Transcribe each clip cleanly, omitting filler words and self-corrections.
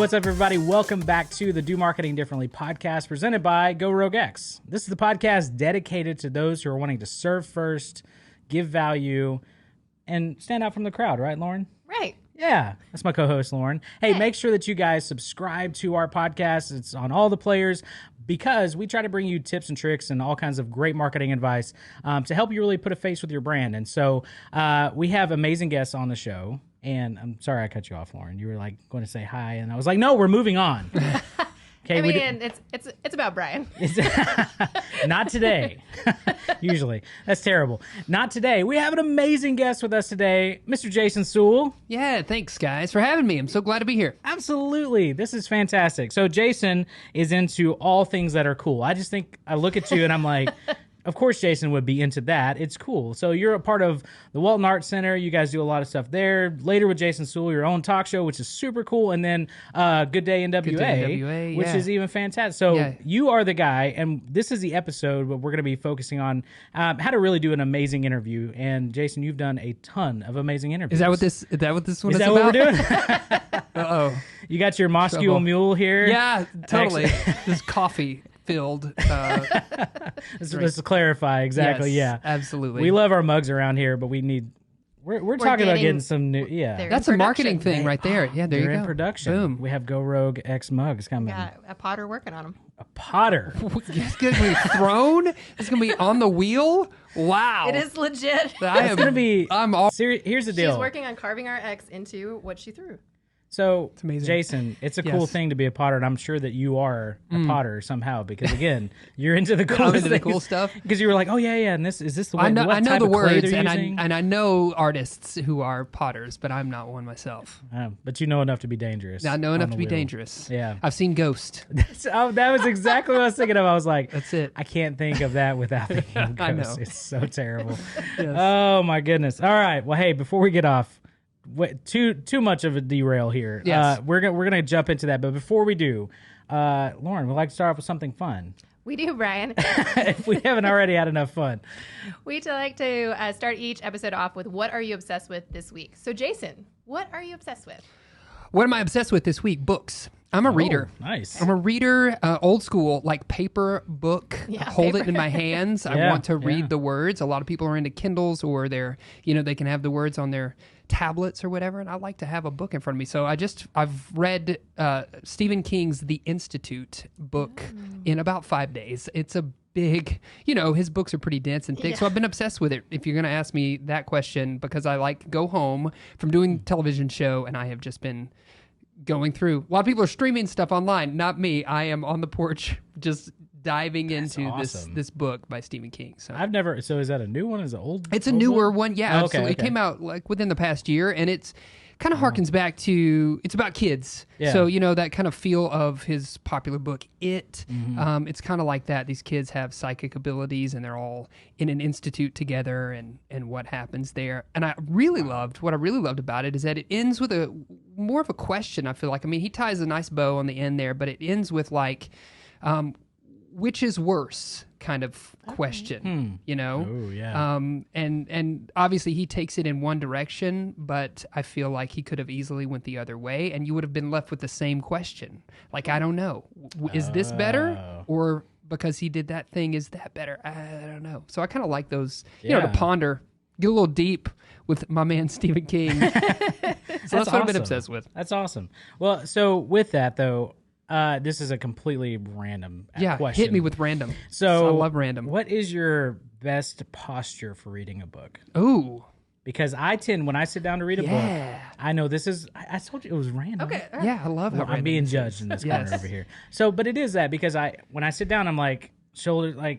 what's up, everybody? Welcome back to the Do Marketing Differently podcast presented by Go Rogue X. This is the podcast dedicated to those who are wanting to serve first, give value, and stand out from the crowd, right, Lauren? Right. Yeah, that's my co-host, Lauren. Hey, make sure that you guys subscribe to our podcast. It's on all the players because we try to bring you tips and tricks and all kinds of great marketing advice to help you really put a face with your brand. And so we have amazing guests on the show. And I'm sorry I cut you off, Lauren. You were like going to say hi, and I was like, no, we're moving on. Okay, I mean, it's about Brian. Not today. Usually. That's terrible. Not today. We have an amazing guest with us today, Mr. Jason Suel. Yeah, thanks, guys, for having me. I'm so glad to be here. Absolutely. This is fantastic. So Jason is into all things that are cool. I just think I look at you and I'm like, of course Jason would be into that. It's cool. So you're a part of the Walton Arts Center. You guys do a lot of stuff there. Later with Jason Suel, your own talk show, which is super cool. And then Good Day NWA, which is even fantastic. So you are the guy, and this is the episode where we're going to be focusing on how to really do an amazing interview. And Jason, you've done a ton of amazing interviews. Is that what this one is that about? What we're doing? Uh-oh. You got your Moscow Mule here? Yeah, totally. This coffee filled. Let's clarify exactly. Yes, yeah, absolutely. We love our mugs around here, but we're talking about getting some new. Yeah, that's a marketing thing right there. Yeah, there you go. In production. Boom. We have Go Rogue X mugs coming. Got a Potter working on them. A Potter. It's going to be thrown. It's going to be on the wheel. Wow. It is legit. It's going to be. I'm all. Here's the deal. She's working on carving our X into what she threw. So, it's amazing. Jason, it's a cool thing to be a potter, and I'm sure that you are a potter somehow because, again, you're into the cool, into the cool stuff. Because you were like, oh, yeah, and is this the way? I know the words, and using? I know artists who are potters, but I'm not one myself. But you know enough to be dangerous. I know enough to be dangerous. Yeah. I've seen Ghost. That was exactly what I was thinking of. I was like, that's it. I can't think of that without thinking of Ghost. I know. It's so terrible. Yes. Oh, my goodness. All right. Well, hey, before we get off, too much of a derail here. Yes. We're gonna jump into that, but before we do, Lauren, we'd like to start off with something fun. We do, Brian. If we haven't already had enough fun. We'd like to start each episode off with what are you obsessed with this week? So, Jason, what are you obsessed with? What am I obsessed with this week? Books. I'm a reader. Nice. I'm a reader, old school, like paper book. Yeah, Hold it in my hands. I want to read the words. A lot of people are into Kindles or they can have the words on their tablets or whatever, and I like to have a book in front of me. So I've read Stephen King's The Institute book in about 5 days. It's a big, his books are pretty dense and thick, so I've been obsessed with it. If you're going to ask me that question, because I go home from doing television show, and I have just been going through. A lot of people are streaming stuff online, not me. I am on the porch just diving into this book by Stephen King. So I've never. So is that a new one? Is it old? It's a newer one. Yeah, okay, absolutely. okay. It came out like within the past year, and it's kind of harkens back to, it's about kids. Yeah. So, that kind of feel of his popular book, It. It's kind of like that. These kids have psychic abilities, and they're all in an institute together, and what happens there. And what I really loved about it is that it ends with more of a question, I feel like. I mean, he ties a nice bow on the end there, but it ends with like, which is worse kind of question, Oh, yeah. And obviously he takes it in one direction, but I feel like he could have easily went the other way, and you would have been left with the same question. Like, I don't know. Is this better? Or because he did that thing, is that better? I don't know. So I kind of like those, to ponder, get a little deep with my man Stephen King. So that's what I've been obsessed with. That's awesome. Well, so with that, though, this is a completely random question. Hit me with random. So I love random. What is your best posture for reading a book? Ooh. Because when I sit down to read a book, I know this is, I told you it was random. Okay. Yeah, I love how I'm being judged in this corner over here. So, but it is that because when I sit down, I'm like, shoulder, my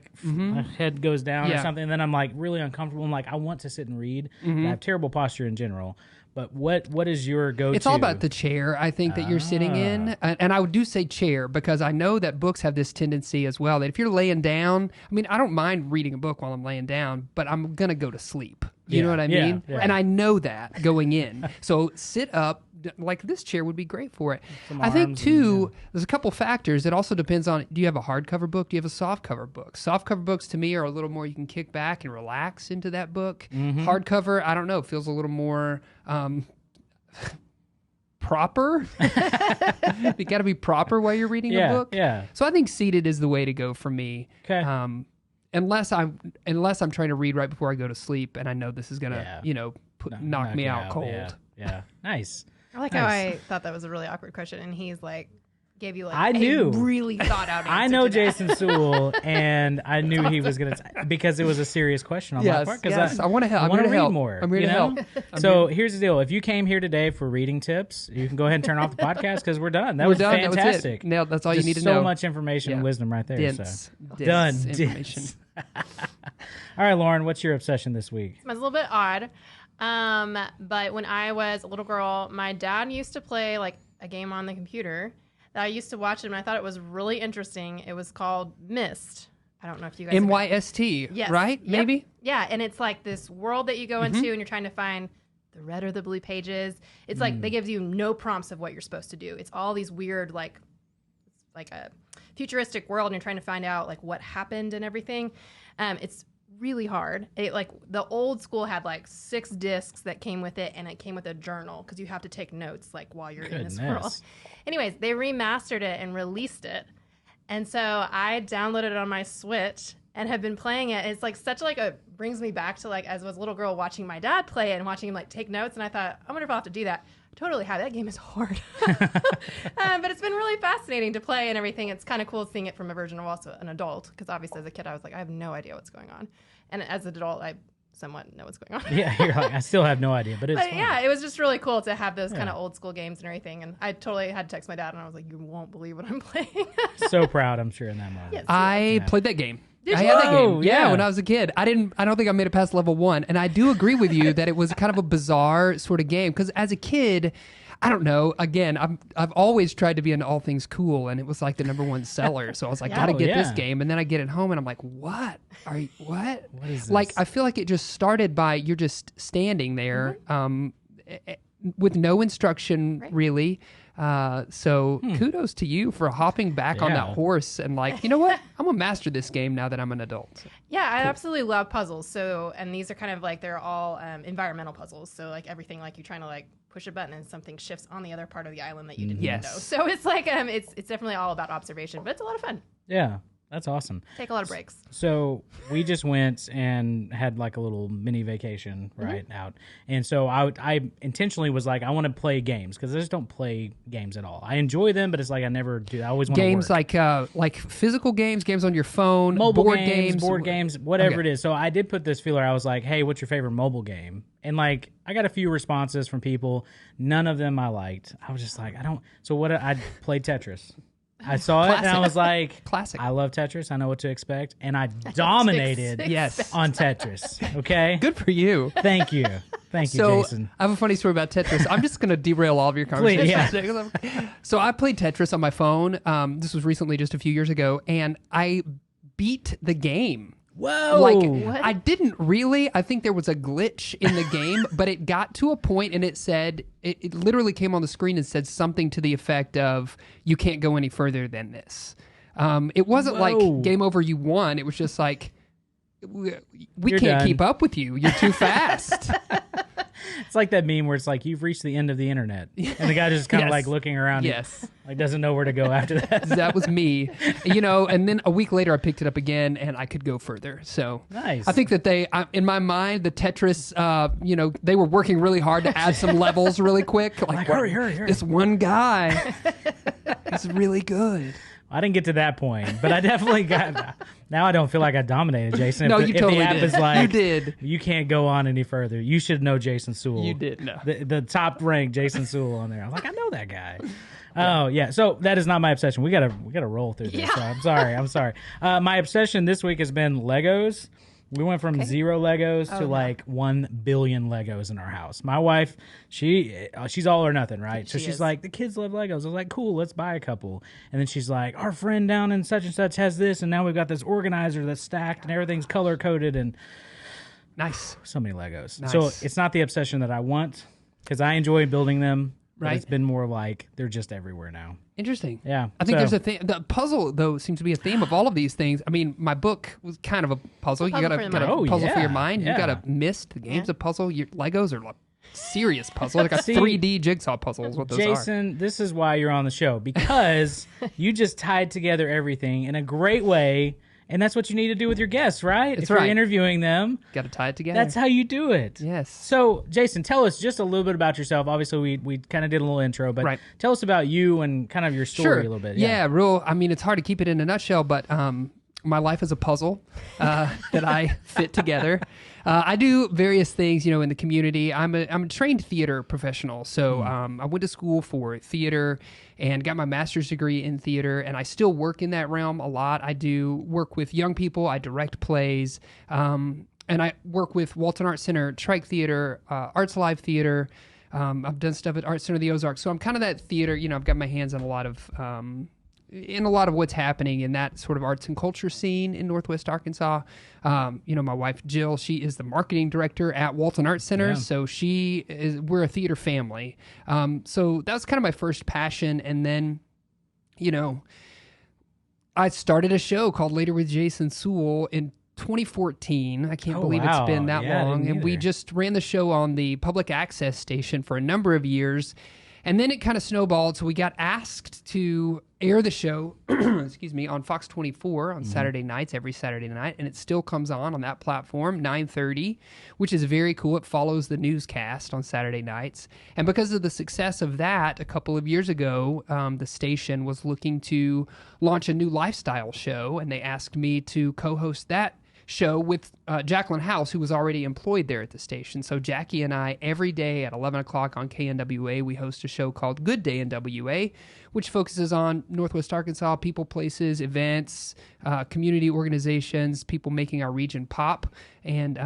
head goes down or something, and then I'm like really uncomfortable. I'm like, I want to sit and read. I have terrible posture in general. But what is your go-to? It's all about the chair, I think, that you're sitting in. And I do say chair because I know that books have this tendency as well that if you're laying down, I mean, I don't mind reading a book while I'm laying down, but I'm going to go to sleep. You know what I mean? Yeah. And I know that going in. So sit up. Like this chair would be great for it. I think too, there's a couple factors. It also depends on, do you have a hardcover book? Do you have a softcover book? Softcover books to me are a little more, you can kick back and relax into that book. Hardcover, I don't know, feels a little more proper. You got to be proper while you're reading a book. Yeah. So I think seated is the way to go for me. Okay. Unless I'm trying to read right before I go to sleep, and I know this is gonna knock me out cold. Yeah. Nice. I like how I thought that was a really awkward question, and he's like, gave you like I knew. really thought out answer. I know to that. Jason Suel, and I knew he was going to because it was a serious question on my part. Yes, I want to help. I want to read help. more. I'm here to help. So here's the deal: if you came here today for reading tips, you can go ahead and turn off the podcast because we're done. That was done. fantastic. That was it. Now that's all Just you need to know. So much information and wisdom right there. Dense. Done. Information. All right, Lauren, what's your obsession this week? Mine's a little bit odd. But when I was a little girl, my dad used to play like a game on the computer that I used to watch, and I thought it was really interesting. It was called Myst. I don't know if you guys MYST, yes. right? Yep. Maybe? Yeah, and it's like this world that you go into, and you're trying to find the red or the blue pages. It's like they give you no prompts of what you're supposed to do. It's all these weird, like a futuristic world, and you're trying to find out like what happened and everything. It's really hard. Like the old school had like 6 discs that came with it, and it came with a journal because you have to take notes like while you're in this world. Anyways, they remastered it and released it, and so I downloaded it on my Switch and have been playing it. It's like such like a brings me back to like as I was a little girl watching my dad play it and watching him like take notes, and I thought, I wonder if I'll have to do that. I totally have. That game is hard. But it's been really fascinating to play and everything. It's kind of cool seeing it from a version of also an adult, because obviously as a kid I was like, I have no idea what's going on. And as an adult, I somewhat know what's going on. Yeah, you're like, I still have no idea, but it's fun. Yeah, it was just really cool to have those kind of old school games and everything. And I totally had to text my dad, and I was like, you won't believe what I'm playing. So proud, I'm sure, in that moment. Yes, I played that game. Did I you? had that game. Oh, Yeah, yeah. when I was a kid. I don't think I made it past level 1. And I do agree with you that it was kind of a bizarre sort of game. Because as a kid, I don't know. Again, I've always tried to be into all things cool, and it was like the #1 seller. So I was like, gotta get this game. And then I get it home, and I'm like, what? What? What is this? Like, I feel like it just started by you're just standing there with no instruction, really. So kudos to you for hopping back on that horse and like, you know what? I'm gonna master this game now that I'm an adult. Yeah, I absolutely love puzzles. So, and these are kind of like, they're all environmental puzzles. So like everything, like you're trying to like push a button and something shifts on the other part of the island that you didn't even know. So it's like, it's definitely all about observation, but it's a lot of fun. Yeah, that's awesome. Take a lot of breaks. So we just went and had like a little mini vacation out. And so I intentionally was like, I want to play games because I just don't play games at all. I enjoy them, but it's like I never do. I always want games to work. like physical games on your phone, mobile board board games, whatever it is. So I did put this feeler. I was like, hey, what's your favorite mobile game? And like I got a few responses from people. None of them I liked. I was just like, I don't. So what? I played Tetris. I saw it and I was like, classic. I love Tetris. I know what to expect. And I dominated on Tetris. Okay? Good for you. Thank you. Thank you, So Jason. I have a funny story about Tetris. I'm just going to derail all of your conversations. Please, So I played Tetris on my phone. This was recently, just a few years ago, and I beat the game. Whoa. Like, I didn't really. I think there was a glitch in the game, but it got to a point and it said, it literally came on the screen and said something to the effect of, you can't go any further than this. It wasn't like game over, you won. It was just like, we You're can't done. keep up with you. You're too fast. It's like that meme where it's like, you've reached the end of the internet. And the guy just kind of like looking around. Yes. Like doesn't know where to go after that. That was me, and then a week later I picked it up again and I could go further. So Nice. I think that in my mind, the Tetris, they were working really hard to add some levels really quick. Like hurry. This one guy is really good. I didn't get to that point, but I definitely got. Now I don't feel like I dominated, Jason. No, if you the, totally if the app did. is like, You did. You can't go on any further. You should know Jason Suel. You did. No. The top ranked Jason Suel on there. I was like, I know that guy. Oh yeah. So that is not my obsession. We gotta roll through this. So I'm sorry. My obsession this week has been Legos. We went from 0 Legos to like 1 billion Legos in our house. My wife, she's all or nothing, right? So she's like, the kids love Legos. I was like, cool, let's buy a couple. And then she's like, our friend down in such and such has this, and now we've got this organizer that's stacked and everything's color coded and Nice. so many Legos. Nice. So it's not the obsession that I want because I enjoy building them. But Right. it's been more like they're just everywhere now. Interesting. Yeah. I think so- there's a thing. The puzzle, though, seems to be a theme of all of these things. I mean, my book was kind of a puzzle. You got Puzzle to for the got a mind. Oh, puzzle for yeah, your mind. yeah. You got to Myst. The game's a puzzle. Your Legos are like serious puzzle, like a 3D jigsaw puzzle is what those are. Jason, this is why you're on the show, because you just tied together everything in a great way, and that's what you need to do with your guests, right? That's if you're right. interviewing them, got to tie it together. that's how you do it. Yes. So, Jason, tell us just a little bit about yourself. Obviously, we kind of did a little intro, but tell us about you and kind of your story a little bit. Yeah, I mean, it's hard to keep it in a nutshell, but my life is a puzzle that I fit together. I do various things, in the community. I'm a trained theater professional, so I went to school for theater and got my master's degree in theater, and I still work in that realm a lot. I do work with young people. I direct plays, and I work with Walton Arts Center, Trike Theater, Arts Live Theater. I've done stuff at Arts Center of the Ozarks, so I'm kind of that theater. I've got my hands on a lot of what's happening in that sort of arts and culture scene in Northwest Arkansas. My wife, Jill, she is the marketing director at Walton Arts Center. So we're a theater family. So that was kind of my first passion. And then, I started a show called Later with Jason Suel in 2014. I can't believe it's been that long. And we just ran the show on the public access station for a number of years. And then it kind of snowballed, so we got asked to air the show, on Fox 24 on Saturday nights, every Saturday night, and it still comes on that platform, 9:30, which is very cool. It follows the newscast on Saturday nights. And because of the success of that, a couple of years ago, the station was looking to launch a new lifestyle show, and they asked me to co-host that show with Jacqueline House, who was already employed there at the station. So Jackie and I, every day at 11 o'clock on KNWA, we host a show called Good Day in WA, which focuses on Northwest Arkansas, people, places, events, community organizations, people making our region pop. And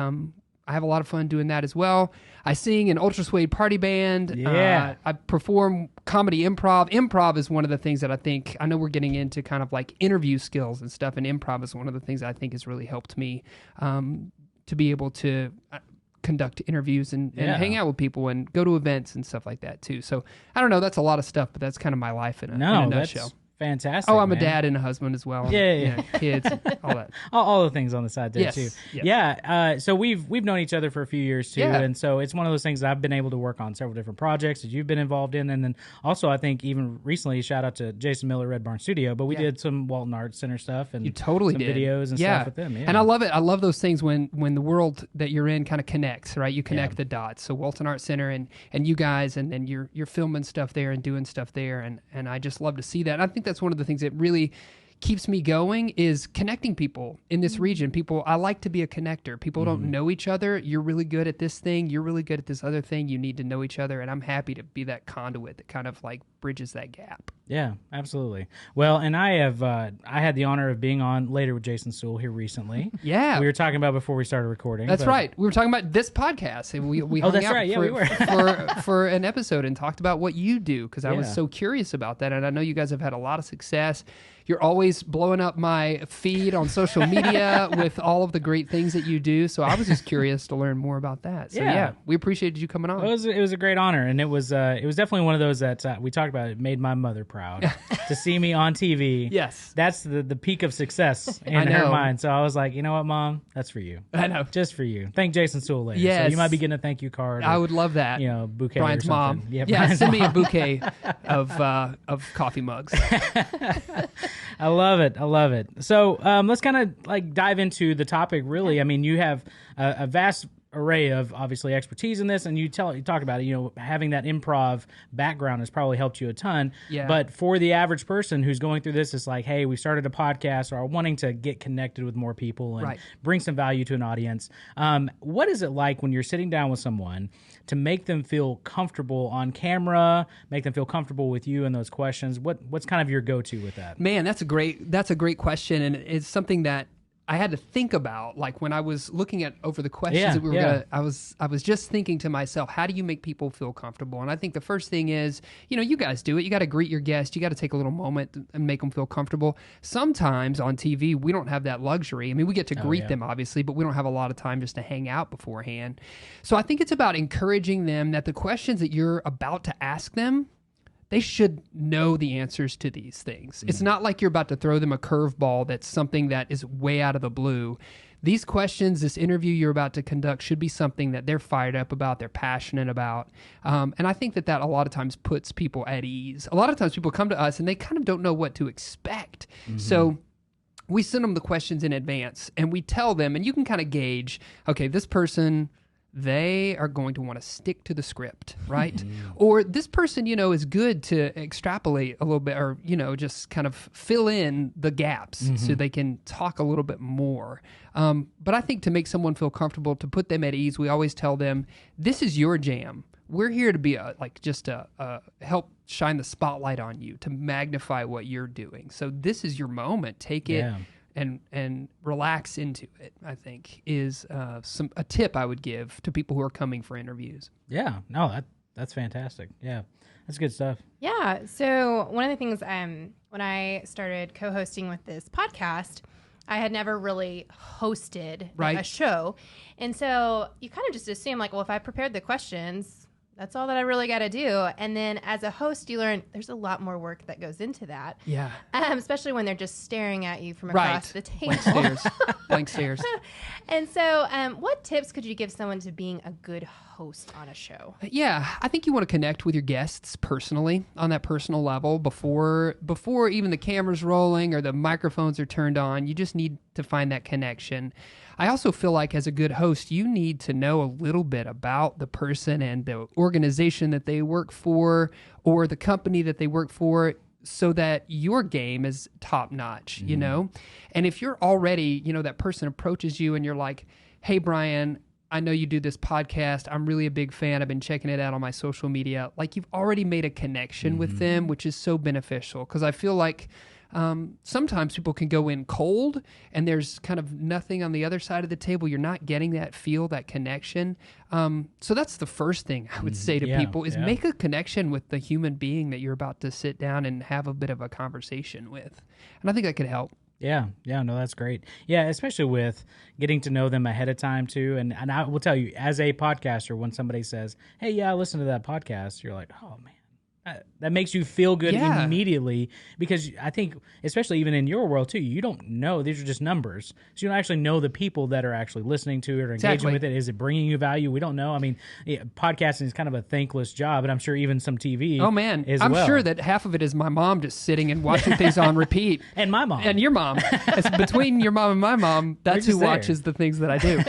I have a lot of fun doing that as well. I sing in Ultra Suede Party Band. Yeah. I perform comedy improv. Improv is one of the things that I know we're getting into kind of like interview skills and stuff, and improv is one of the things I think has really helped me to be able to conduct interviews and hang out with people and go to events and stuff like that too. So I don't know, that's a lot of stuff, but that's kind of my life in a nutshell. That's fantastic. Oh, I'm a dad and a husband as well. Yeah. Kids, all that. all the things on the side there Yes. too. Yep. Yeah. So we've known each other for a few years too, Yeah. and so it's one of those things that I've been able to work on several different projects that you've been involved in, and then also I think even recently, shout out to Jason Miller, Red Barn Studio, but we did some Walton Arts Center stuff and You totally some did. videos and stuff with them. Yeah. And I love it. I love those things when the world that you're in kind of connects, right? You connect the dots. So Walton Arts Center and you guys and you're filming stuff there and doing stuff there, and I just love to see that. And I think that's one of the things that really keeps me going is connecting people in this region. I like to be a connector. People don't know each other. You're really good at this thing. You're really good at this other thing. You need to know each other. And I'm happy to be that conduit that kind of like bridges that gap. Yeah, absolutely. Well, and I had the honor of being on Later with Jason Suel here recently. Yeah. We were talking about before we started recording. That's right. We were talking about this podcast. And we hung that's out right. Yeah, we were. for an episode and talked about what you do because I was so curious about that. And I know you guys have had a lot of success. You're always blowing up my feed on social media with all of the great things that you do. So I was just curious to learn more about that. So yeah, we appreciated you coming on. It was a great honor, and it was definitely one of those that we talked about. It made my mother proud to see me on TV. Yes, that's the peak of success in her mind. So I was like, you know what, Mom, that's for you. I know, just for you. Thank Jason Suel later. Yes, so you might be getting a thank you card. I would love that. Bouquet. Brian's or something. mom. Yeah, Brian's send me a bouquet of coffee mugs. I love it. So let's kind of like dive into the topic. Really, I mean, you have a vast array of obviously expertise in this, and you talk about it. Having that improv background has probably helped you a ton. Yeah. But for the average person who's going through this, it's like, hey, we started a podcast or are wanting to get connected with more people and bring some value to an audience. What is it like when you're sitting down with someone to make them feel comfortable on camera, make them feel comfortable with you and those questions? What's kind of your go-to with that? Man, that's a great question, and it's something that I had to think about, like when I was looking at over the questions that we were gonna. I was just thinking to myself, how do you make people feel comfortable? And I think the first thing is, you guys do it. You got to greet your guest. You got to take a little moment and make them feel comfortable. Sometimes on TV, we don't have that luxury. I mean, we get to greet them obviously, but we don't have a lot of time just to hang out beforehand. So I think it's about encouraging them that the questions that you're about to ask them, they should know the answers to these things. It's not like you're about to throw them a curveball that's something that is way out of the blue. These questions, this interview you're about to conduct should be something that they're fired up about, they're passionate about. And I think that a lot of times puts people at ease. A lot of times people come to us and they kind of don't know what to expect. So we send them the questions in advance and we tell them, and you can kind of gauge, okay, this person, they are going to want to stick to the script, right? Or this person, is good to extrapolate a little bit or, just kind of fill in the gaps so they can talk a little bit more. But I think to make someone feel comfortable, to put them at ease, we always tell them, this is your jam. We're here to be just help shine the spotlight on you, to magnify what you're doing. So this is your moment. Take it. And relax into it, I think, is a tip I would give to people who are coming for interviews. Yeah, no, that's fantastic. Yeah, that's good stuff. Yeah, so one of the things when I started co-hosting with this podcast, I had never really hosted a show. And so you kind of just assume, well, if I prepared the questions, that's all that I really got to do. And then as a host, you learn there's a lot more work that goes into that. Yeah. Especially when they're just staring at you from across the table. Blank stares. And so what tips could you give someone to being a good host on a show? Yeah, I think you want to connect with your guests personally on that personal level before even the camera's rolling or the microphones are turned on. You just need to find that connection. I also feel like as a good host, you need to know a little bit about the person and the organization that they work for or the company that they work for so that your game is top notch, And if you're already, that person approaches you and you're like, hey, Brian, I know you do this podcast. I'm really a big fan. I've been checking it out on my social media. You've already made a connection with them, which is so beneficial because I feel like sometimes people can go in cold and there's kind of nothing on the other side of the table. You're not getting that feel, that connection. So that's the first thing I would say to people is make a connection with the human being that you're about to sit down and have a bit of a conversation with. And I think that could help. Yeah, no, that's great. Yeah, especially with getting to know them ahead of time too. And I will tell you, as a podcaster, when somebody says, hey, yeah, I listened to that podcast, you're like, oh, man. That makes you feel good immediately because I think, especially even in your world too, you don't know. These are just numbers. So you don't actually know the people that are actually listening to it or engaging with it. Is it bringing you value? We don't know. I mean, podcasting is kind of a thankless job, and I'm sure even some TV I'm sure that half of it is my mom just sitting and watching things on repeat. And my mom. And your mom. It's between your mom and my mom, that's who watches the things that I do.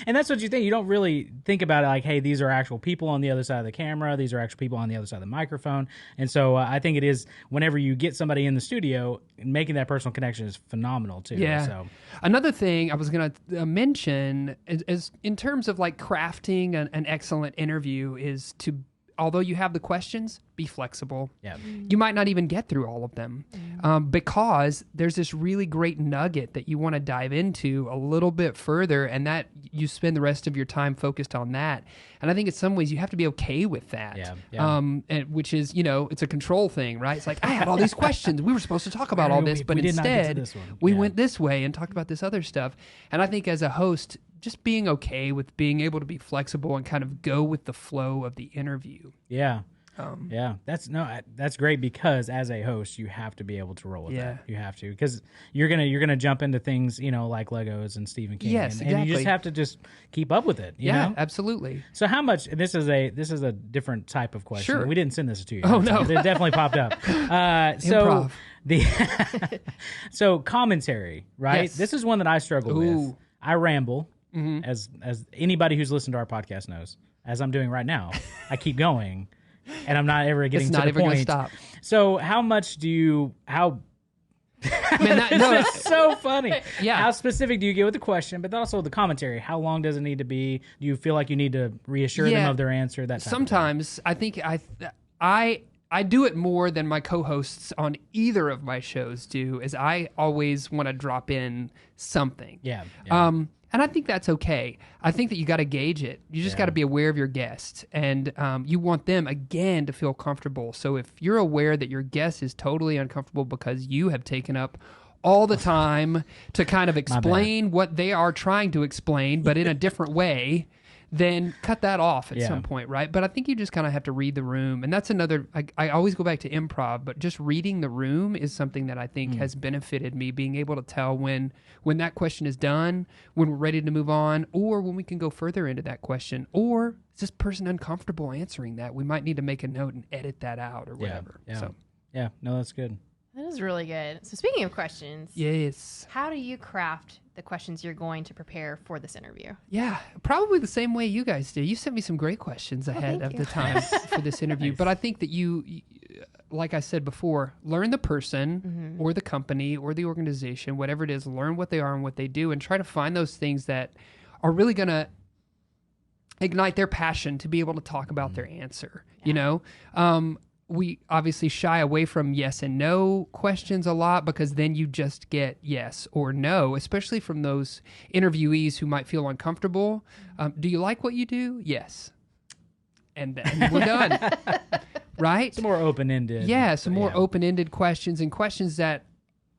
And that's what you think. You don't really think about it hey, these are actual people on the other side of the camera. These are actual people on the other side of the microphone. And so I think it is whenever you get somebody in the studio, making that personal connection is phenomenal too. Yeah. So another thing I was going to mention is in terms of crafting an excellent interview is to, although you have the questions, be flexible. Yeah. You might not even get through all of them because there's this really great nugget that you want to dive into a little bit further, and that you spend the rest of your time focused on that. And I think in some ways you have to be okay with that. Which is, it's a control thing, right? It's I had all these questions. We were supposed to talk about all this, but instead we went this way and talked about this other stuff. And I think as a host, just being okay with being able to be flexible and kind of go with the flow of the interview. Yeah. That's great because as a host, you have to be able to roll with that. You have to, because you're gonna jump into things, like Legos and Stephen King. Yes, exactly. And you just have to just keep up with it. You know? Absolutely. So how much? This is a different type of question. Sure. We didn't send this to you. Oh no, it definitely popped up. Improv. So commentary, right? Yes. This is one that I struggle with. I ramble, Mm-hmm. as anybody who's listened to our podcast knows. As I'm doing right now, I keep going. And I'm not ever getting it's to not the ever point. Gonna stop. So how much do you? Man, this is so funny. Yeah. How specific do you get with the question, but also the commentary? How long does it need to be? Do you feel like you need to reassure them of their answer? That type sometimes I think I do it more than my co-hosts on either of my shows do. Is I always want to drop in something. Yeah. And I think that's okay. I think that you got to gauge it. You just got to be aware of your guests, and you want them, again, to feel comfortable. So if you're aware that your guest is totally uncomfortable because you have taken up all the time to kind of explain what they are trying to explain, but in a different way, then cut that off at some point, right? But I think you just kind of have to read the room. And that's another, I always go back to improv, but just reading the room is something that I think has benefited me, being able to tell when that question is done, when we're ready to move on, or when we can go further into that question, or is this person uncomfortable answering that? We might need to make a note and edit that out or whatever. Yeah, no, that's good. That is really good. So speaking of questions, yes, how do you craft the questions you're going to prepare for this interview? Yeah, probably the same way you guys do. You sent me some great questions ahead of the time for this interview. Nice. But I think that you, like I said before, learn the person or the company or the organization, whatever it is, learn what they are and what they do, and try to find those things that are really going to ignite their passion to be able to talk about their answer. You know, we obviously shy away from yes and no questions a lot because then you just get yes or no, especially from those interviewees who might feel uncomfortable. Do you like what you do? Yes. And then we're done. Right? Some more open-ended. Yeah, some more open-ended questions, and questions that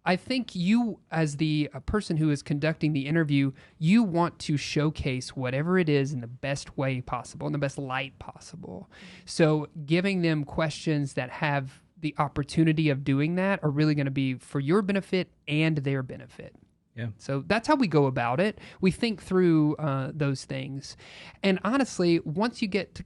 I think you, as the person who is conducting the interview, you want to showcase whatever it is in the best way possible, in the best light possible. So giving them questions that have the opportunity of doing that are really going to be for your benefit and their benefit. Yeah. So that's how we go about it. We think through those things. And honestly, once you get to,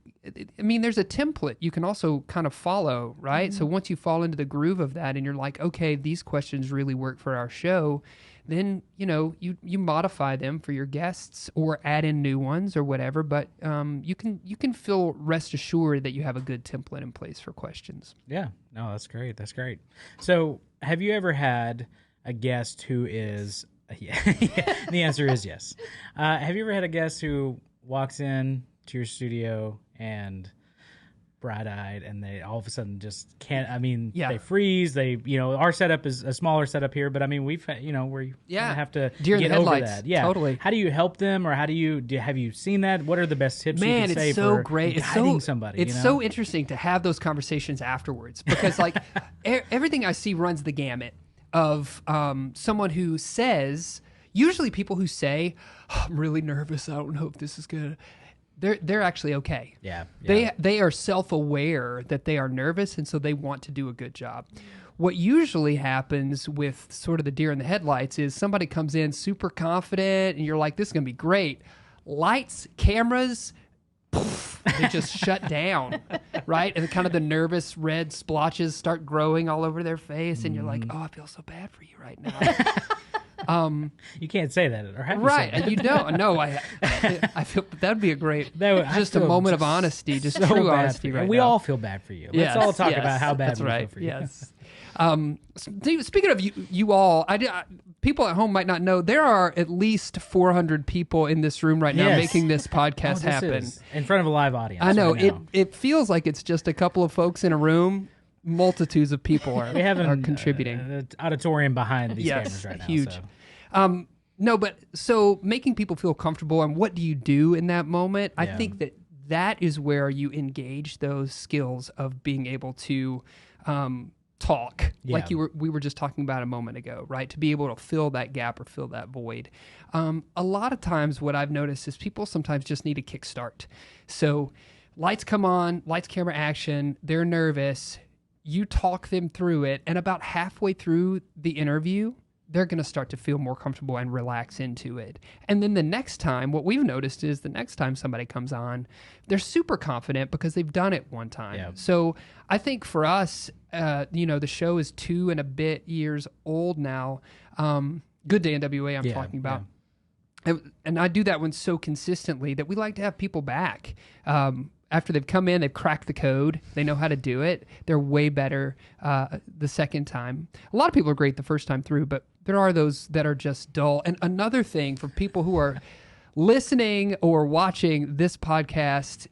I mean, there's a template you can also kind of follow, right? So once you fall into the groove of that and you're like, okay, these questions really work for our show, then, you know, you modify them for your guests or add in new ones or whatever. But you can feel rest assured that you have a good template in place for questions. Yeah. No, that's great. That's great. So have you ever had a guest who is... The answer is yes. Have you ever had a guest who walks in to your studio and bright-eyed and they all of a sudden just can't, I mean, they freeze, they, you know, our setup is a smaller setup here, but I mean, we've, you know, where you have to get over that. Yeah, totally. How do you help them, or how do you, have you seen that? What are the best tips you can say for guiding somebody? It's so interesting to have those conversations afterwards because like everything I see runs the gamut of someone who says, usually people who say, oh, I'm really nervous, I don't know if this is good. They're actually okay. Yeah. They are self-aware that they are nervous, and so they want to do a good job. What usually happens with sort of the deer in the headlights is somebody comes in super confident, and you're like, this is going to be great. Lights, cameras, poof, they just shut down, right? And kind of the nervous red splotches start growing all over their face, and you're like, oh, I feel so bad for you right now. You can't say that, or have right? You, you don't. No, I feel that'd be a great, just a moment of honesty, just so true honesty, right? We now. all feel bad for you. Let's all talk about how bad we feel for you. Yes. Speaking of you all, people at home might not know there are at least 400 people in this room right now making this podcast happen in front of a live audience. I know right it feels like it's just a couple of folks in a room. Multitudes of people are contributing. An auditorium behind these cameras right now. Huge. So. No, but so making people feel comfortable, and what do you do in that moment? I think that is where you engage those skills of being able to talk, like we were just talking about a moment ago, right? To be able to fill that gap or fill that void. A lot of times, what I've noticed is people sometimes just need a kickstart. So lights come on, lights, camera, action. They're nervous. You talk them through it, and about halfway through the interview, they're going to start to feel more comfortable and relax into it. And then the next time, what we've noticed is the next time somebody comes on, they're super confident because they've done it one time. Yeah. So I think for us, the show is 2 and a bit years old now. Good Day NWA I'm talking about. Yeah. And I do that one so consistently that we like to have people back. After they've come in, they've cracked the code. They know how to do it. They're way better the second time. A lot of people are great the first time through, but there are those that are just dull. And another thing for people who are listening or watching this podcast,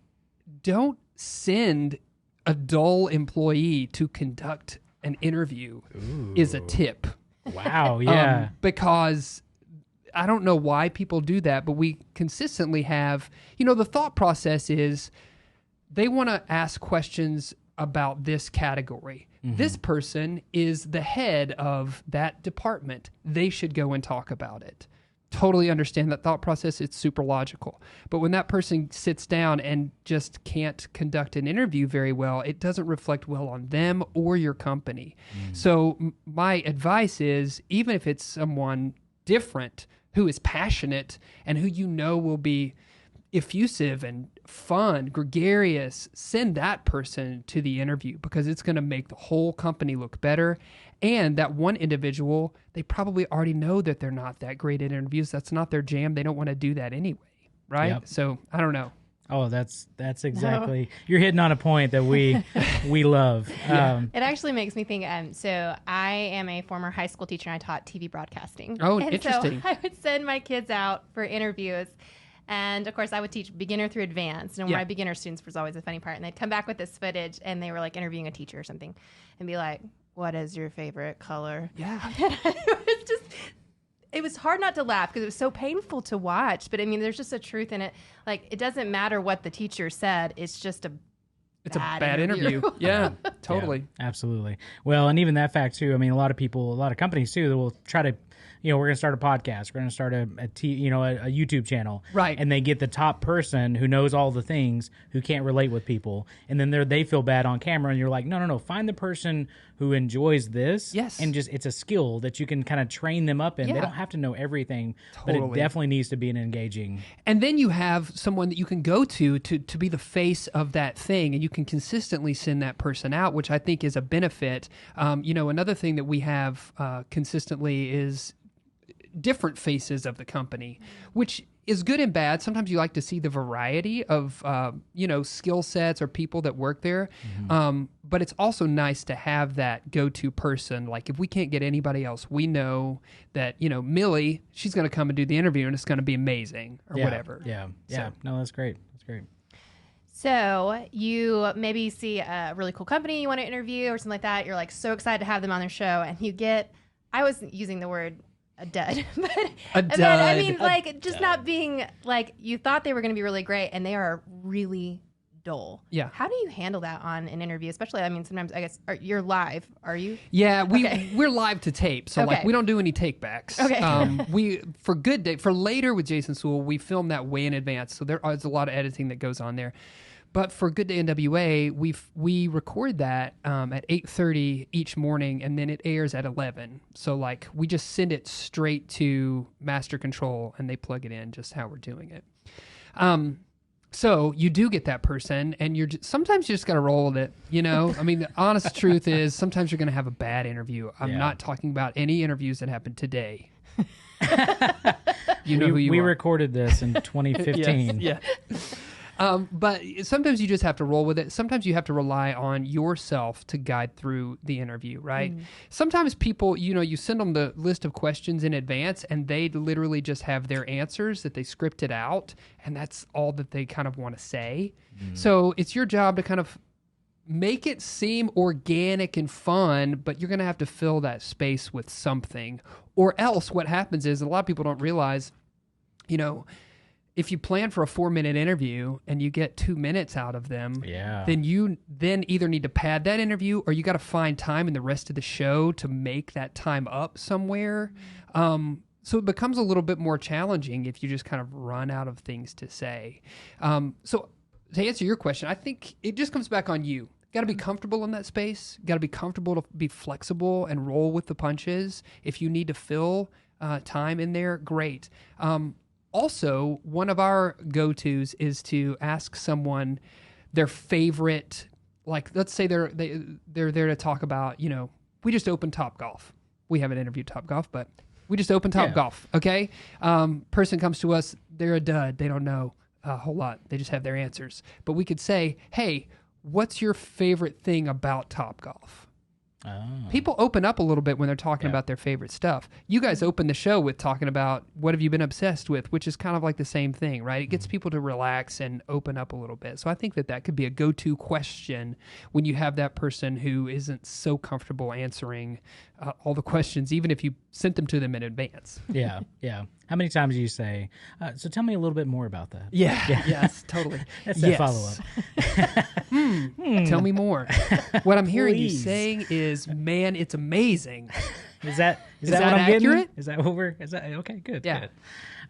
don't send a dull employee to conduct an interview. Is a tip. Wow, yeah. Because I don't know why people do that, but we consistently have, the thought process is they want to ask questions about this category. Mm-hmm. This person is the head of that department. They should go and talk about it. totally understand that thought process. It's super logical. But when that person sits down and just can't conduct an interview very well, it doesn't reflect well on them or your company. So my advice is, even if it's someone different who is passionate and who you know will be effusive and fun, gregarious, send that person to the interview, because it's going to make the whole company look better. And that one individual, they probably already know that they're not that great at interviews. That's not their jam. They don't want to do that anyway, right? Yep. So I don't know. Oh, that's exactly. You're hitting on a point that we love. It actually makes me think. So I am a former high school teacher, and I taught TV broadcasting. Oh, and interesting. So I would send my kids out for interviews. And of course, I would teach beginner through advanced. And my beginner students was always a funny part. And they'd come back with this footage, and they were like interviewing a teacher or something, and be like, "What is your favorite color?" Yeah. It was hard not to laugh because it was so painful to watch. But I mean, there's just a truth in it. Like, it doesn't matter what the teacher said. It's just It's a bad interview. Yeah, totally. Yeah, absolutely. Well, and even that fact too. I mean, a lot of companies too, that will try to, we're going to start a podcast. We're going to start a YouTube channel. Right. And they get the top person who knows all the things, who can't relate with people. And then they feel bad on camera. And you're like, no. Find the person who enjoys this. Yes. And just, it's a skill that you can kind of train them up in. Yeah. They don't have to know everything, Totally. but it definitely needs to be an engaging. And then you have someone that you can go to be the face of that thing, and you can consistently send that person out, which I think is a benefit. Another thing that we have consistently is different faces of the company, which is good and bad. Sometimes you like to see the variety of, skill sets or people that work there. But it's also nice to have that go-to person. Like, if we can't get anybody else, we know that, Millie, she's going to come and do the interview, and it's going to be amazing or whatever. Yeah. So. No, that's great. That's great. So you maybe see a really cool company you want to interview or something like that. You're like so excited to have them on their show, and you get, I was using the word a dud, but I mean, like, just not being like, you thought they were going to be really great, and they are really dull. Yeah. How do you handle that on an interview? Especially, I mean, sometimes I guess you're live. Are you? Yeah, we're live to tape, so like we don't do any take backs. Okay. We for later with Jason Suel, we film that way in advance, so there's a lot of editing that goes on there. But for Good Day NWA, we record that at 8:30 each morning, and then it airs at 11. So like we just send it straight to Master Control, and they plug it in just how we're doing it. So you do get that person, and sometimes you just got to roll with it. I mean, the honest truth is sometimes you're going to have a bad interview. I'm not talking about any interviews that happened today. You know who you are. We recorded this in 2015. Yes, yeah. But sometimes you just have to roll with it. Sometimes you have to rely on yourself to guide through the interview, right? Sometimes people, you send them the list of questions in advance, and they literally just have their answers that they scripted out, and that's all that they kind of want to say. So it's your job to kind of make it seem organic and fun, but you're going to have to fill that space with something. Or else what happens is, a lot of people don't realize, if you plan for a 4-minute interview and you get 2 minutes out of them, then you either need to pad that interview, or you got to find time in the rest of the show to make that time up somewhere. So it becomes a little bit more challenging if you just kind of run out of things to say. So to answer your question, I think it just comes back on you. Got to be comfortable in that space. Got to be comfortable to be flexible and roll with the punches. If you need to fill time in there, great. Also, one of our go-tos is to ask someone their favorite, like, let's say they're there to talk about, we just opened Topgolf. We haven't interviewed Topgolf, but we just opened Topgolf, okay? Person comes to us, they're a dud. They don't know a whole lot. They just have their answers. But we could say, hey, what's your favorite thing about Topgolf? Oh. People open up a little bit when they're talking about their favorite stuff. You guys open the show with talking about what have you been obsessed with, which is kind of like the same thing, right? It gets people to relax and open up a little bit. So I think that could be a go-to question when you have that person who isn't so comfortable answering all the questions, even if you sent them to them in advance. Yeah. How many times do you say, so tell me a little bit more about that? Yeah. Yes, totally. That's that follow-up. Tell me more. What I'm hearing you saying is, man, it's amazing Is that Is what that I'm getting? accurate? Is that what we're? Is that okay? Good. Yeah.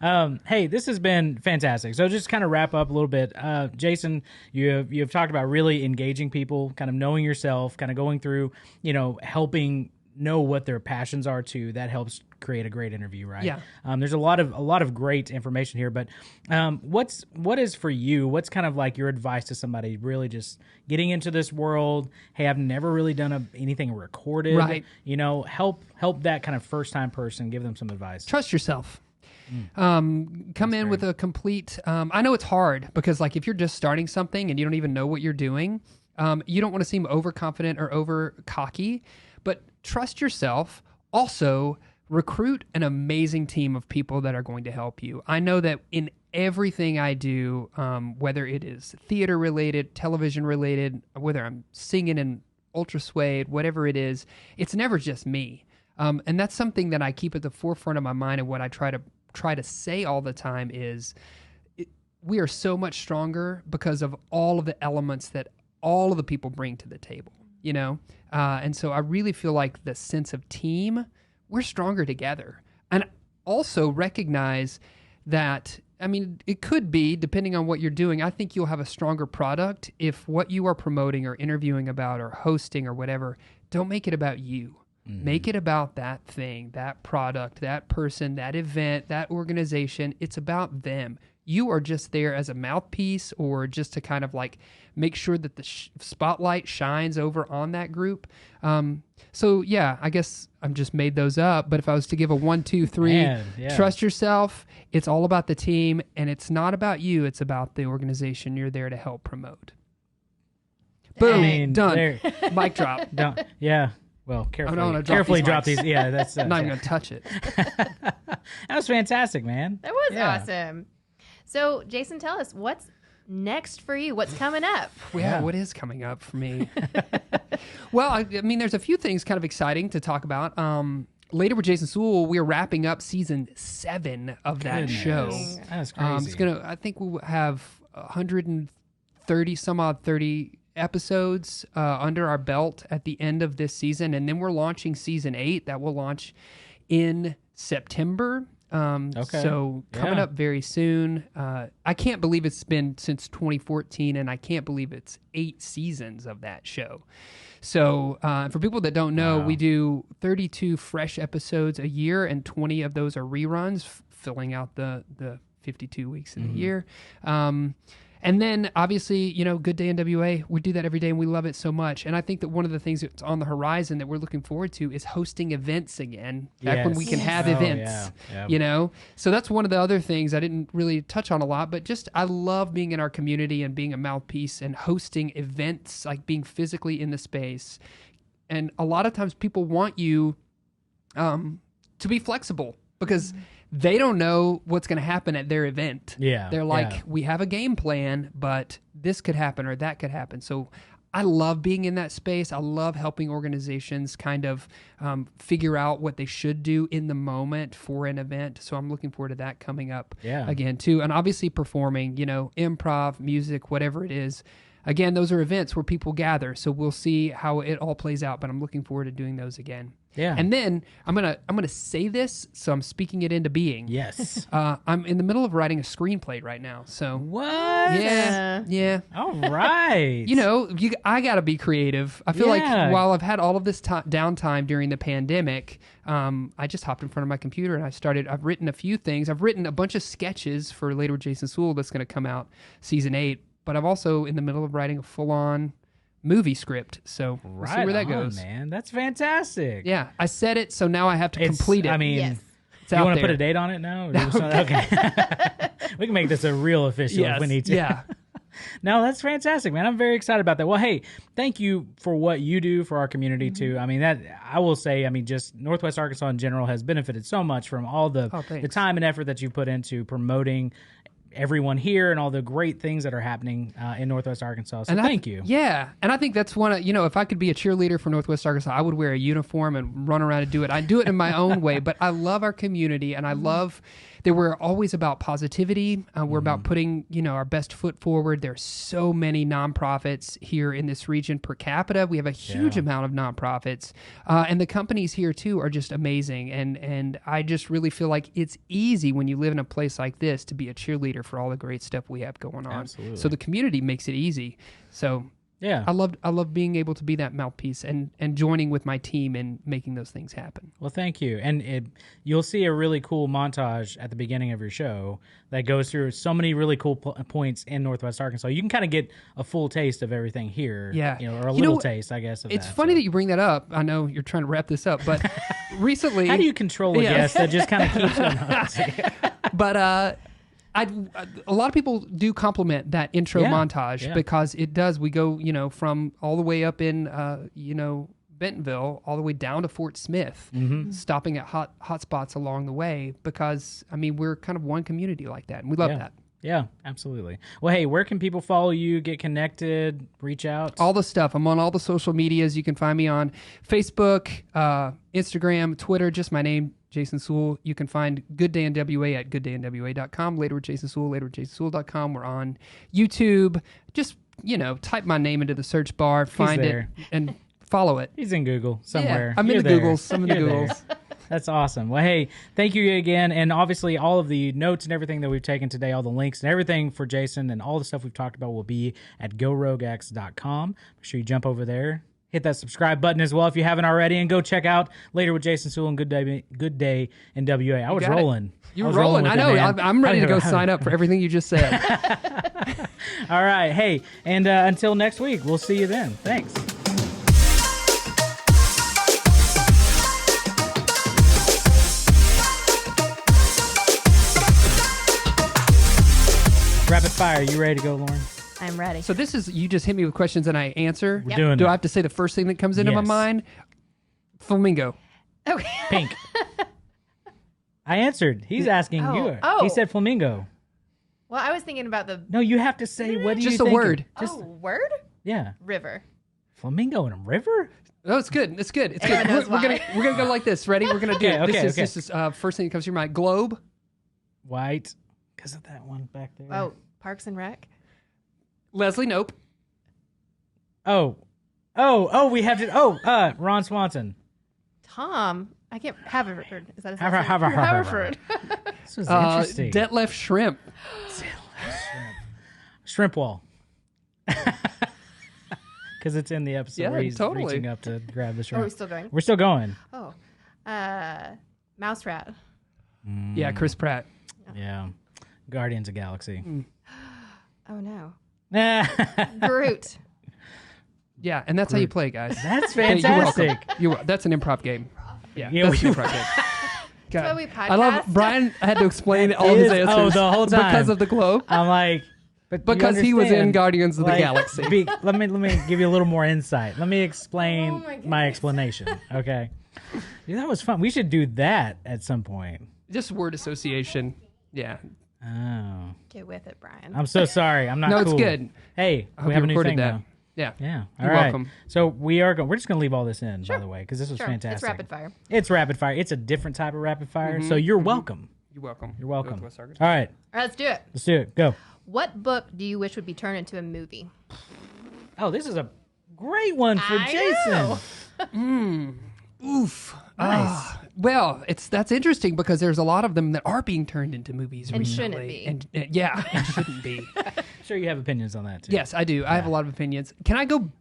Good. Hey, this has been fantastic. So just kind of wrap up a little bit. Jason, you've talked about really engaging people, kind of knowing yourself, kind of going through, helping know what their passions are too. That helps create a great interview, right? Yeah. There's a lot of great information here, but what is for you? What's kind of like your advice to somebody really just getting into this world? Hey, I've never really done anything recorded. Right. Help that kind of first time person. Give them some advice. Trust yourself. Come in with a complete. I know it's hard because, like, if you're just starting something and you don't even know what you're doing, you don't want to seem overconfident or over cocky. But trust yourself. Also, recruit an amazing team of people that are going to help you. I know that in everything I do, whether it is theater related, television related, whether I'm singing in ultra suede, whatever it is, it's never just me. And that's something that I keep at the forefront of my mind, and what I try to say all the time is we are so much stronger because of all of the elements that all of the people bring to the table, and so I really feel like the sense of team, we're stronger together. And also recognize that, it could be, depending on what you're doing, I think you'll have a stronger product if what you are promoting or interviewing about or hosting or whatever, don't make it about you. Make it about that thing, that product, that person, that event, that organization. It's about them. You are just there as a mouthpiece, or just to kind of like make sure that the spotlight shines over on that group. So yeah, I guess I've just made those up. But if I was to give a 1, 2, 3, trust yourself. It's all about the team, and it's not about you. It's about the organization you're there to help promote. Boom. Done. Mic drop. Don't. Yeah. Well, carefully drop these. Yeah, that's I'm not even gonna touch it. That was fantastic, man. That was awesome. So, Jason, tell us what's next for you. What's coming up? Yeah, what is coming up for me? Well, there's a few things kind of exciting to talk about. Later with Jason Suel, we're wrapping up season 7 of that show. That's crazy. I think we'll have 30 episodes under our belt at the end of this season, and then we're launching season 8 that will launch in September. So coming up very soon. I can't believe it's been since 2014, and I can't believe it's 8 seasons of that show. So for people that don't know, we do 32 fresh episodes a year, and 20 of those are reruns, filling out the 52 weeks in the year. And then, obviously, Good Day NWA, we do that every day, and we love it so much. And I think that one of the things that's on the horizon that we're looking forward to is hosting events again, back when we can have events, So that's one of the other things I didn't really touch on a lot, but just I love being in our community and being a mouthpiece and hosting events, like being physically in the space. And a lot of times people want you to be flexible because they don't know what's going to happen at their event. Yeah. They're like, we have a game plan, but this could happen or that could happen. So I love being in that space. I love helping organizations kind of figure out what they should do in the moment for an event. So I'm looking forward to that coming up again too. And obviously performing, improv, music, whatever it is. Again, those are events where people gather. So we'll see how it all plays out, but I'm looking forward to doing those again. Yeah. And then I'm gonna say this, so I'm speaking it into being. Yes. I'm in the middle of writing a screenplay right now. So what? Yeah. All right. I gotta be creative. I feel like while I've had all of this downtime during the pandemic, I just hopped in front of my computer and I've written a few things. I've written a bunch of sketches for Later with Jason Suel that's gonna come out season 8. But I'm also in the middle of writing a full-on movie script, so we'll see where that goes. Man, that's fantastic. Yeah, I said it, so now I have to complete it. Yes. You want to put a date on it now? Okay. We can make this a real official if we need to. Yeah. No, that's fantastic, man. I'm very excited about that. Well, hey, thank you for what you do for our community too. That I will say, just Northwest Arkansas in general has benefited so much from all the time and effort that you put into promoting everyone here and all the great things that are happening in Northwest Arkansas. So thank you. Yeah, and I think that's one of, if I could be a cheerleader for Northwest Arkansas, I would wear a uniform and run around and do it. I do it in my own way, but I love our community, and I love that we're always about positivity. We're about putting, our best foot forward. There's so many nonprofits here in this region per capita. We have a huge amount of nonprofits, and the companies here too are just amazing. And I just really feel like it's easy when you live in a place like this to be a cheerleader for all the great stuff we have going on. Absolutely. So the community makes it easy. So yeah, I love being able to be that mouthpiece and joining with my team and making those things happen. Well, thank you. And you'll see a really cool montage at the beginning of your show that goes through so many really cool points in Northwest Arkansas. You can kind of get a full taste of everything here. Yeah. Or a little taste, I guess. It's funny that you bring that up. I know you're trying to wrap this up, but recently... How do you control a guest that just kind of keeps on? But a lot of people do compliment that intro montage because it does. We go, from all the way up in, Bentonville all the way down to Fort Smith, stopping at hot spots along the way because, we're kind of one community like that, and we love that. Yeah, absolutely. Well, hey, where can people follow you, get connected, reach out? All the stuff. I'm on all the social medias. You can find me on Facebook, Instagram, Twitter, just my name, Jason Suel. You can find Good Day in WA at gooddayinwa.com. Later with Jason Suel, later with jasonsuel.com. We're on YouTube. Just, type my name into the search bar, find it, and follow it. He's in Google somewhere. Yeah, I'm in the Googles. I'm in the Googles. That's awesome. Well, hey, thank you again. And obviously, all of the notes and everything that we've taken today, all the links and everything for Jason and all the stuff we've talked about will be at GoRogueX.com. Make sure you jump over there. Hit that subscribe button as well if you haven't already. And go check out Later with Jason Suel and Good Day in WA. I was rolling. You were rolling. I know. I'm ready to go sign up for everything you just said. All right. Hey, and until next week, we'll see you then. Thanks. Rapid fire. You ready to go, Lauren? I'm ready. So this is, you just hit me with questions and I answer. We're doing Do it. I have to say the first thing that comes into my mind? Flamingo. Okay. Pink. I answered. He's asking you. Oh. He said flamingo. Well, I was thinking about the... No, you have to say, what do you think? Just a word. Word? Yeah. River. Flamingo in a river? Oh, it's good. It's good. It's Everyone good. knows We're gonna go like this. Ready? We're gonna do it. Okay, This is first thing that comes to your mind. Globe. White. Because of that one back there. Oh, Parks and Rec? Leslie. Nope. Oh, we have to... Ron Swanson. Tom. I can't... Haverford. Is that his Haverford. This was interesting. Detlef Shrimp. Shrimp wall. Because it's in the episode where he's reaching up to grab the shrimp. Are we still going? We're still going. Oh. Mouse Rat. Yeah, Chris Pratt. Yeah. Guardians of Galaxy. Oh, no. That's Groot. Yeah, and that's how you play, guys. fantastic. That's an improv game. Yeah, Yeah, that's an improv game. That's why we podcast. I love Brian had to explain all his answers the whole time. because of the globe. I'm like... But because he was in Guardians of the Galaxy. Let me give you a little more insight. Let me explain my explanation. Okay. Dude, that was fun. We should do that at some point. Just word association. Yeah. Oh. Get with it, Brian. I'm so sorry. I'm not No, cool. it's good. Hey, we have a new thing now. Yeah. Yeah. All You're right. welcome. So we're just going to leave all this in, by the way, because this was fantastic. It's rapid fire. It's rapid fire. It's a different type of rapid fire. So you're welcome. You're welcome. You're welcome. Northwest All Arkansas. right. All right, let's do it. Let's do it. Go. What book do you wish would be turned into a movie? Oh, this is a great one for Jason. Oof. Nice. Well, that's interesting because there's a lot of them that are being turned into movies And recently. shouldn't be. And shouldn't be. I'm sure you have opinions on that, too. Yes, I do. I have a lot of opinions. Can I go?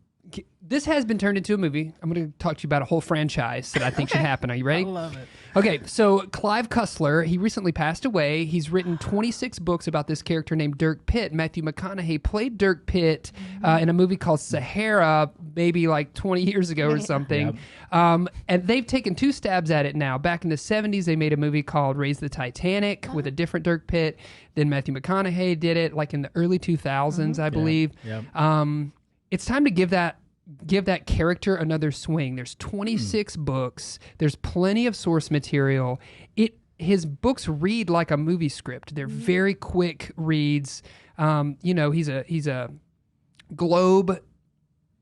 This has been turned into a movie. I'm going to talk to you about a whole franchise that I think should happen. Are you ready? I love it. Okay, so Clive Cussler, he recently passed away. He's written 26 books about this character named Dirk Pitt. Matthew McConaughey played Dirk Pitt in a movie called Sahara, maybe like 20 years ago or something. Yep. And they've taken two stabs at it now. Back in the 70s, they made a movie called Raise the Titanic with a different Dirk Pitt. Then Matthew McConaughey did it like in the early 2000s, I believe. Yep. It's time to give that character another swing. There's 26 books. There's plenty of source material. his books read like a movie script. They're very quick reads. He's a globe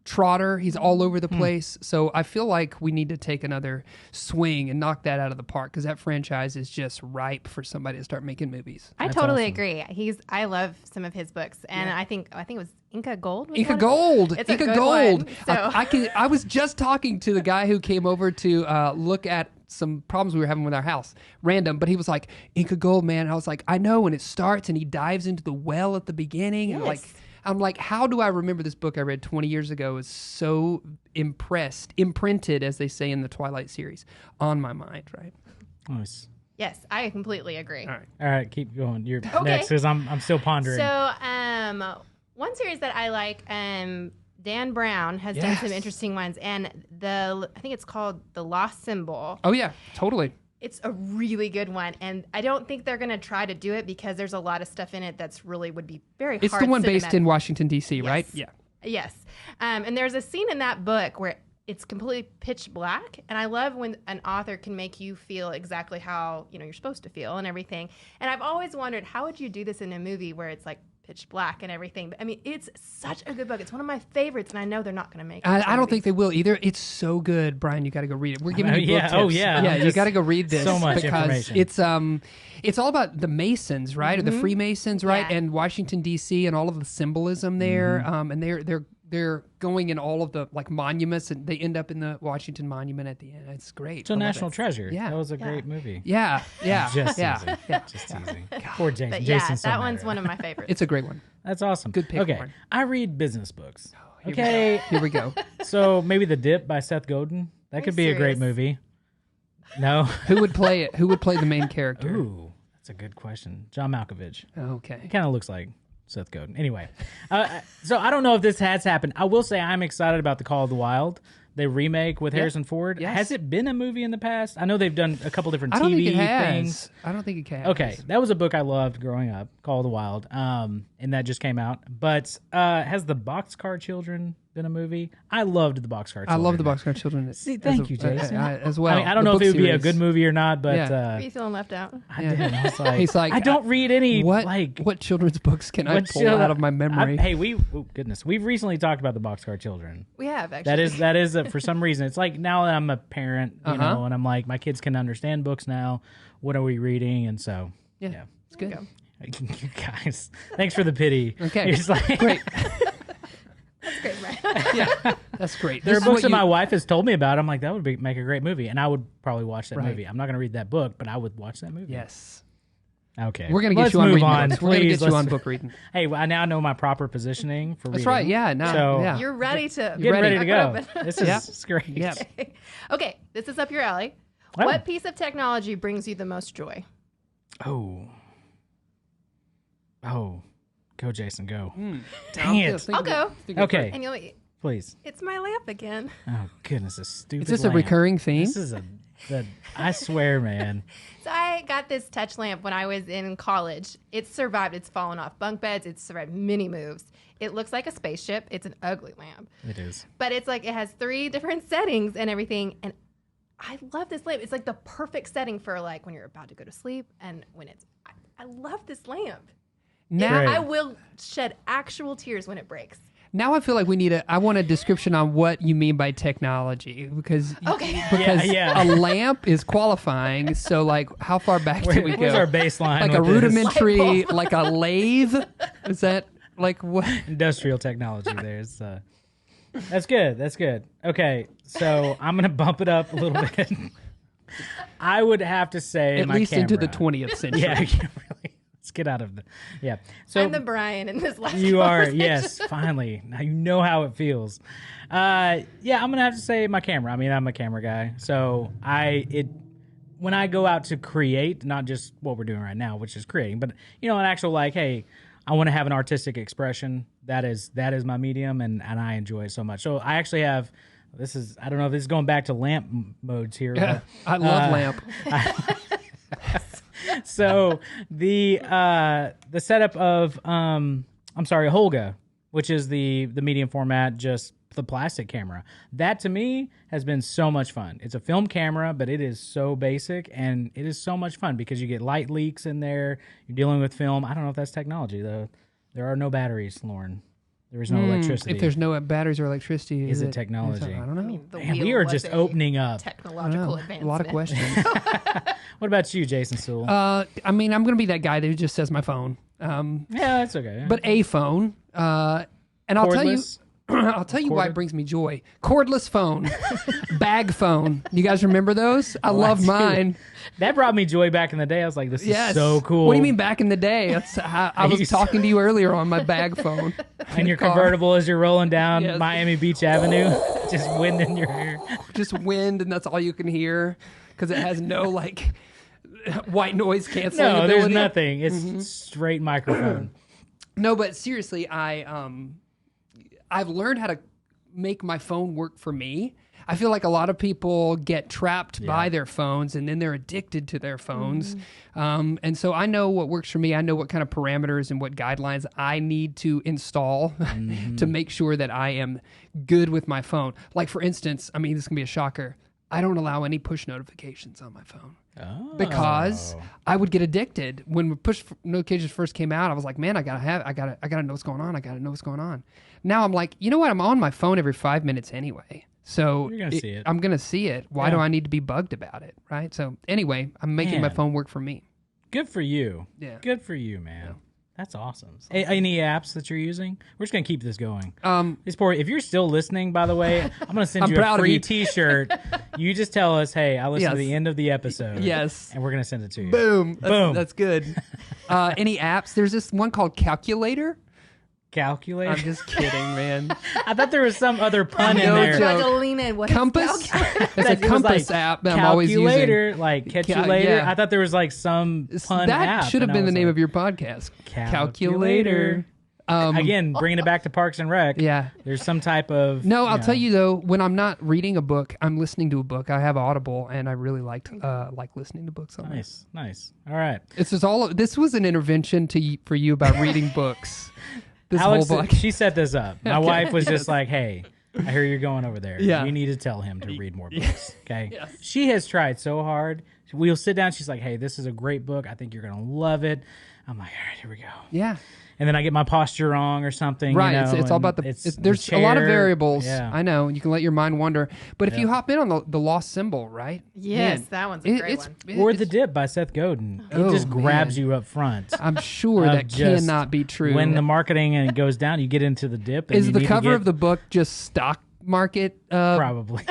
trotter. He's all over the place. So I feel like we need to take another swing and knock that out of the park because that franchise is just ripe for somebody to start making movies. I totally agree. I love some of his books, and I think it was Inca Gold. Inca Gold. It's Inca a good Gold. one, so. I was just talking to the guy who came over to look at some problems we were having with our house. Random, but he was like, Inca Gold, man. And I was like, I know when it starts and he dives into the well at the beginning. Yes. And I'm like, how do I remember this book I read 20 years ago is so imprinted, as they say in the Twilight series, on my mind, right? Nice. Yes, I completely agree. All right. All right, keep going. You're next because I'm still pondering. So, one series that I like, Dan Brown has done some interesting ones, and I think it's called The Lost Symbol. Oh yeah, totally. It's a really good one, and I don't think they're going to try to do it because there's a lot of stuff in it that's really would be very hard. It's the one based in Washington, D.C., right? Yeah. Yes. And there's a scene in that book where it's completely pitch black, and I love when an author can make you feel exactly how you're supposed to feel and everything. And I've always wondered, how would you do this in a movie where it's like pitch black and everything? But I mean, it's such a good book. It's one of my favorites, and I know they're not going to make it. I don't think they will either. It's so good, Brian. You got to go read it. We're giving you book tips. Oh yeah. Yeah, you got to go read this. So much because information. It's all about the Masons, right? Or the Freemasons, right? Yeah. And Washington D.C. and all of the symbolism there. And they're going in all of the monuments, and they end up in the Washington Monument at the end. It's great. It's a national treasure. Yeah. That was a great movie. Yeah. Just yeah. teasing. Yeah. Just teasing. Poor Jason. But yeah, Jason's so that mad one's right one now. of my favorites. It's a great one. That's awesome. Good pick, Okay, Warren. I read business books. Here Okay, Here we go. so maybe The Dip by Seth Godin. That could be a great serious? movie. No. Who would play it? Who would play the main character? Ooh, that's a good question. John Malkovich. Okay. He kind of looks like Seth Godin. Anyway, so I don't know if this has happened. I will say I'm excited about The Call of the Wild, the remake with Harrison Ford. Yes. Has it been a movie in the past? I know they've done a couple different I don't TV think it has. things. I don't think it can. Okay, that was a book I loved growing up, Call of the Wild, and that just came out. But has the Boxcar Children been a movie? I loved the Boxcar Children. I love the Boxcar Children. See, thank you, Jason. As well. I mean, I don't The know if book it would be a series. good movie or not, but Are you feeling left out? I did. I was like, He's like, I don't read any what children's books can I pull out of my memory? Hey, we've recently talked about the Boxcar Children. We have, actually. That is for some reason. It's like now that I'm a parent, you know, and I'm like, my kids can understand books now. What are we reading? And so, yeah. It's good. You guys, thanks for the pity. Okay. You're just like, Great. That's great, right? Yeah, that's great. There are This is books what that you- my wife has told me about. I'm like, that would make a great movie, and I would probably watch that Right. movie. I'm not going to read that book, but I would watch that movie. Yes. Okay. We're going to get Let's you on move reading on. books. We're going to Please, get you on let's- book reading. Hey, well, I now know my proper positioning for That's reading. right. Yeah. Now, So- yeah. You're ready to Getting ready to go. Crack it open. This is Yep. great. Yep. Okay, this is up your alley. Oh. What piece of technology brings you the most joy? Oh. Go, Jason, go. Dang it. I'll go. Okay, And you'll please. it's my lamp again. Oh, goodness, a stupid Is this lamp. a recurring theme? This is I swear, man. So I got this touch lamp when I was in college. It's survived. It's fallen off bunk beds. It's survived many moves. It looks like a spaceship. It's an ugly lamp. It is. But it's like it has 3 different settings and everything. And I love this lamp. It's like the perfect setting for like when you're about to go to sleep and when it's I love this lamp. Now, Great. I will shed actual tears when it breaks. now I feel like I want a description on what you mean by technology because Yeah. a lamp is qualifying. So like, how far back do we go? Where's our baseline? Like a with this? rudimentary, Light bulb. like a lathe? Is that like what? Industrial technology there. It's, that's good. That's good. Okay, so I'm going to bump it up a little bit. I would have to say At my least into the camera. 20th century. Yeah, yeah, really. Let's get out of the. Yeah. So I'm the Brian in this last you are, conversation. yes, finally. Now you know how it feels. Yeah, I'm gonna have to say my camera. I mean, I'm a camera guy, so when I go out to create, not just what we're doing right now, which is creating, but an actual like, hey, I want to have an artistic expression. That is my medium, and I enjoy it so much. So I actually have. I don't know if this is going back to lamp modes here. Yeah, But, I love lamp. so the setup of Holga, which is the medium format, just the plastic camera. That to me has been so much fun. It's a film camera, but it is so basic, and it is so much fun because you get light leaks in there. You're dealing with film. I don't know if that's technology though. There are no batteries, Lauren. There is no electricity. If there's no batteries or electricity, is it technology? I don't know. I mean, the Man, wheel we are was just a opening up. technological advancement. A lot of questions. What about you, Jason Suel? I mean, I'm going to be that guy that just says my phone. Yeah, that's okay. But a phone. And I'll tell you, Cordless? I'll tell you why it brings me joy. Cordless phone, bag phone. You guys remember those? I love mine. That brought me joy back in the day. I was like, this is so cool. What do you mean back in the day? That's how I was talking to you earlier on my bag phone. And your convertible as you're rolling down Yes. Miami Beach Avenue, just wind in your hair. Just wind, and that's all you can hear because it has no like white noise canceling No, ability. there's nothing. It's straight microphone. No, but seriously, I've learned how to make my phone work for me. I feel like a lot of people get trapped by their phones and then they're addicted to their phones. And so I know what works for me. I know what kind of parameters and what guidelines I need to install to make sure that I am good with my phone. Like, for instance, I mean, this can be a shocker. I don't allow any push notifications on my phone. Oh. Because I would get addicted. When push notifications first came out, I was like, man, I gotta know what's going on. I gotta know what's going on. Now I'm like, you know what? I'm on my phone every 5 minutes anyway. So You're gonna see it. I'm gonna see it. Why do I need to be bugged about it? Right. So anyway, I'm making my phone work for me. Good for you. Yeah. Good for you, man. Yeah. That's awesome. Any apps that you're using? We're just gonna keep this going. If you're still listening, by the way, I'm gonna send you a free T-shirt. You just tell us, hey, I listened to the end of the episode. Yes. And we're gonna send it to you. Boom. Boom. That's good. Any apps? There's this one called Calculator. Calculator? I'm just kidding, man. I thought there was some other pun in No there. joke. Angelina, what Compass. It's a It was compass like app that I'm always using. Calculator, like catch you later. Yeah. I thought there was like some pun That app. should have and I been the was name like, of your podcast. Calculator. Again, bringing it back to Parks and Rec. Yeah. There's some type of. No, I'll tell you though, when I'm not reading a book, I'm listening to a book. I have Audible, and I really like listening to books on that. Nice. All right. This was an intervention for you about reading books. This Alex, whole book. she set this up. My wife was just like, hey, I hear you're going over there. Yeah. You need to tell him to read more books. Okay. Yes. She has tried so hard. We'll sit down. She's like, hey, this is a great book. I think you're going to love it. I'm like, all right, here we go. Yeah. And then I get my posture wrong or something. Right. You know, It's all about there's a lot of variables. Yeah. I know. You can let your mind wander. But if you hop in on the lost symbol, right? Yes, Man, that one's a great one. Or The Dip by Seth Godin. It just grabs you up front. I'm sure that cannot be true. When the marketing goes down, you get into The Dip. And is the cover of the book just stock market? Probably.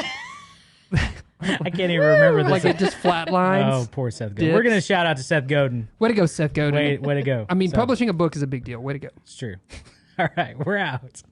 I can't even remember this. Like it just flatlines. Oh, poor Seth Godin. We're going to shout out to Seth Godin. Way to go, Seth Godin. Way to go. I mean, publishing a book is a big deal. Way to go. It's true. All right, we're out.